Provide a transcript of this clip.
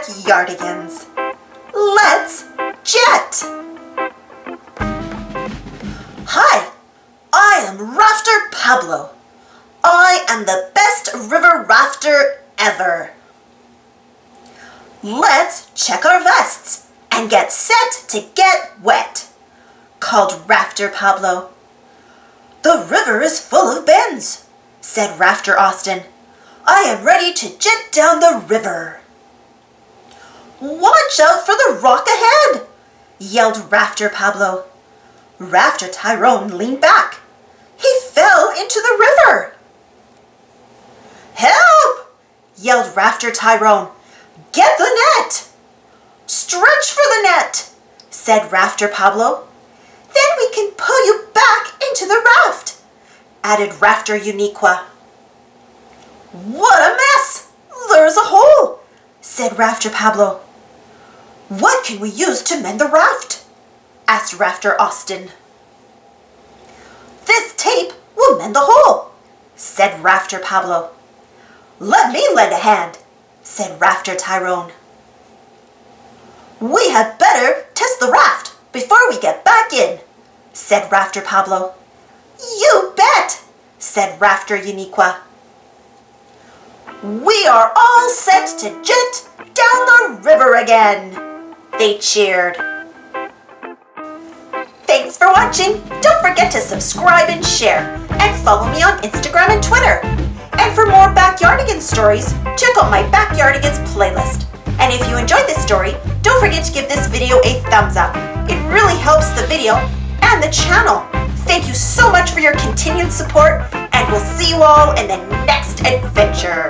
Backyardigans. Let's jet! Hi, I am Rafter Pablo. I am the best river rafter ever. Let's check our vests and get set to get wet, called Rafter Pablo. The river is full of bends, said Rafter Austin. I am ready to jet down the river. Watch out for the rock ahead, yelled Rafter Pablo. Rafter Tyrone leaned back. He fell into the river. Help! Yelled Rafter Tyrone. Get the net! Stretch for the net, said Rafter Pablo. Then we can pull you back into the raft, added Rafter Uniqua. What a mess! There's a hole, said Rafter Pablo. What can we use to mend the raft? Asked Rafter Austin. This tape will mend the hole, said Rafter Pablo. Let me lend a hand, said Rafter Tyrone. We had better test the raft before we get back in, said Rafter Pablo. You bet, said Rafter Uniqua. We are all set to jet down the river again, they cheered. Thanks for watching. Don't forget to subscribe and share, and follow me on Instagram and Twitter. And for more Backyardigans stories, check out my Backyardigans playlist. And if you enjoyed this story, don't forget to give this video a thumbs up. It really helps the video and the channel. Thank you so much for your continued support, and we'll see you all in the next adventure.